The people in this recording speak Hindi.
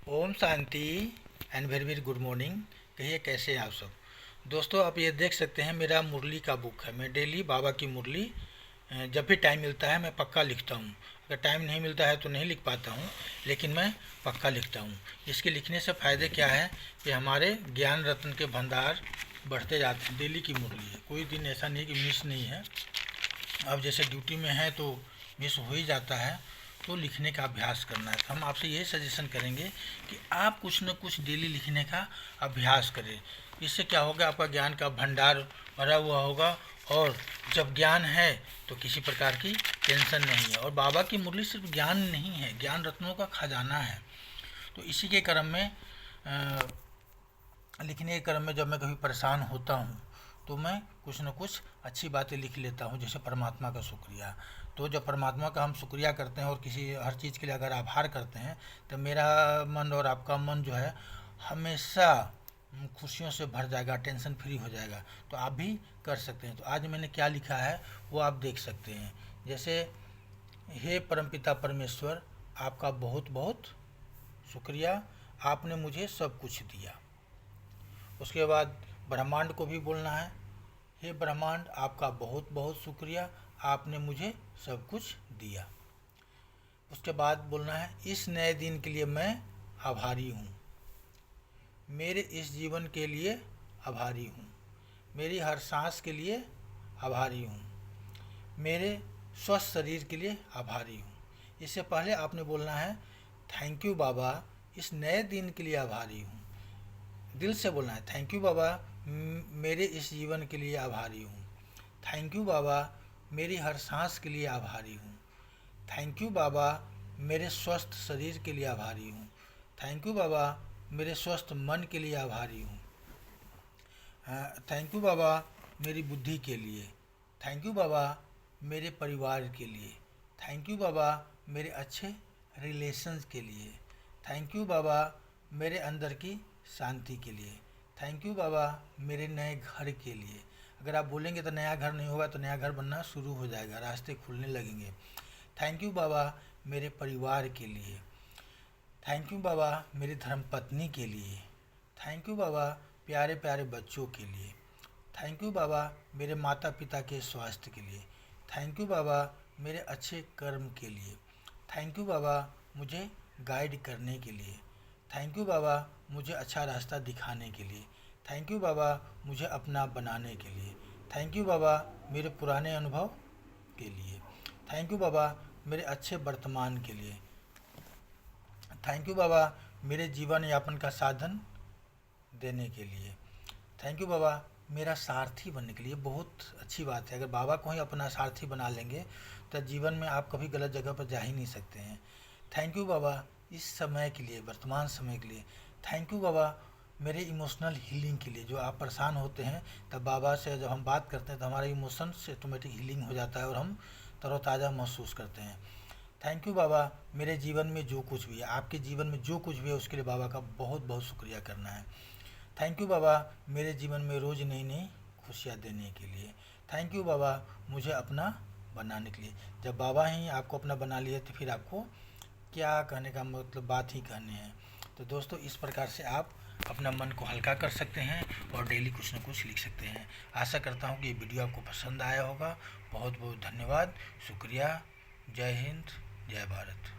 Om Shanti and very very good morning. कहिए कैसे हैं आप सब। दोस्तों आप ये देख सकते हैं मेरा मुरली का बुक है। मैं डेली बाबा की मुरली जब भी टाइम मिलता है मैं पक्का लिखता हूँ। अगर टाइम नहीं मिलता है तो नहीं लिख पाता हूँ, लेकिन मैं पक्का लिखता हूँ। इसके लिखने से फ़ायदे क्या है कि हमारे ज्ञान रत्न के भंडार बढ़ते जाते हैं। डेली की मुरली है, कोई दिन ऐसा नहीं कि मिस नहीं है। अब जैसे ड्यूटी में है तो मिस हो ही जाता है, तो लिखने का अभ्यास करना है। तो हम आपसे यही सजेशन करेंगे कि आप कुछ न कुछ डेली लिखने का अभ्यास करें। इससे क्या होगा, आपका ज्ञान का भंडार भरा हुआ होगा, और जब ज्ञान है तो किसी प्रकार की टेंशन नहीं है। और बाबा की मुरली सिर्फ ज्ञान नहीं है, ज्ञान रत्नों का खजाना है। तो इसी के क्रम में लिखने के क्रम में जब मैं कभी परेशान होता हूँ तो मैं कुछ न कुछ अच्छी बातें लिख लेता हूँ, जैसे परमात्मा का शुक्रिया। तो जब परमात्मा का हम शुक्रिया करते हैं और किसी हर चीज़ के लिए अगर आभार करते हैं, तो मेरा मन और आपका मन जो है हमेशा खुशियों से भर जाएगा, टेंशन फ्री हो जाएगा। तो आप भी कर सकते हैं। तो आज मैंने क्या लिखा है वो आप देख सकते हैं। जैसे, हे परमपिता परमेश्वर, आपका बहुत बहुत शुक्रिया, आपने मुझे सब कुछ दिया। उसके बाद ब्रह्मांड को भी बोलना है, हे ब्रह्मांड, आपका बहुत बहुत शुक्रिया, आपने मुझे सब कुछ दिया। उसके बाद बोलना है, इस नए दिन के लिए मैं आभारी हूँ, मेरे इस जीवन के लिए आभारी हूँ, मेरी हर सांस के लिए आभारी हूँ, मेरे स्वस्थ शरीर के लिए आभारी हूँ। इससे पहले आपने बोलना है, थैंक यू बाबा, इस नए दिन के लिए आभारी हूँ। दिल से बोलना है, थैंक यू बाबा, मेरे इस जीवन के लिए आभारी हूँ। थैंक यू बाबा, मेरी हर सांस के लिए आभारी हूँ। थैंक यू बाबा, मेरे स्वस्थ शरीर के लिए आभारी हूँ। थैंक यू बाबा, मेरे स्वस्थ मन के लिए आभारी हूँ। थैंक यू बाबा, मेरी बुद्धि के लिए। थैंक यू बाबा, मेरे परिवार के लिए। थैंक यू बाबा, मेरे अच्छे रिलेशंस के लिए। थैंक यू बाबा, मेरे अंदर की शांति के लिए। थैंक यू बाबा, मेरे नए घर के लिए। अगर आप बोलेंगे तो नया घर नहीं होगा, तो नया घर बनना शुरू हो जाएगा, रास्ते खुलने लगेंगे। थैंक यू बाबा, मेरे परिवार के लिए। थैंक यू बाबा, मेरी धर्मपत्नी के लिए। थैंक यू बाबा, प्यारे प्यारे बच्चों के लिए। थैंक यू बाबा, मेरे माता पिता के स्वास्थ्य के लिए। थैंक यू बाबा, मेरे अच्छे कर्म के लिए। थैंक यू बाबा, मुझे गाइड करने के लिए। थैंक यू बाबा, मुझे अच्छा रास्ता दिखाने के लिए। थैंक यू बाबा, मुझे अपना बनाने के लिए। थैंक यू बाबा, मेरे पुराने अनुभव के लिए। थैंक यू बाबा, मेरे अच्छे वर्तमान के लिए। थैंक यू बाबा, मेरे जीवन यापन का साधन देने के लिए। थैंक यू बाबा, मेरा सारथी बनने के लिए। बहुत अच्छी बात है, अगर बाबा को ही अपना सारथी बना लेंगे तो जीवन में आप कभी गलत जगह पर जा ही नहीं सकते हैं। थैंक यू बाबा, इस समय के लिए, वर्तमान समय के लिए। थैंक यू बाबा, मेरे इमोशनल हीलिंग के लिए। जो आप परेशान होते हैं, तब बाबा से जब हम बात करते हैं तो हमारे इमोशंस ऑटोमेटिक हीलिंग हो जाता है और हम तरोताज़ा महसूस करते हैं। थैंक यू बाबा, मेरे जीवन में जो कुछ भी है, आपके जीवन में जो कुछ भी है उसके लिए बाबा का बहुत बहुत शुक्रिया करना है। थैंक यू बाबा, मेरे जीवन में रोज़ नई नई खुशियाँ देने के लिए। थैंक यू बाबा, मुझे अपना बनाने के लिए। जब बाबा ही आपको अपना बना लिए तो फिर आपको क्या कहने का मतलब, बात ही कहने हैं। तो दोस्तों, इस प्रकार से आप अपना मन को हल्का कर सकते हैं और डेली कुछ न कुछ लिख सकते हैं। आशा करता हूँ कि ये वीडियो आपको पसंद आया होगा। बहुत बहुत धन्यवाद, शुक्रिया। जय हिंद, जय भारत।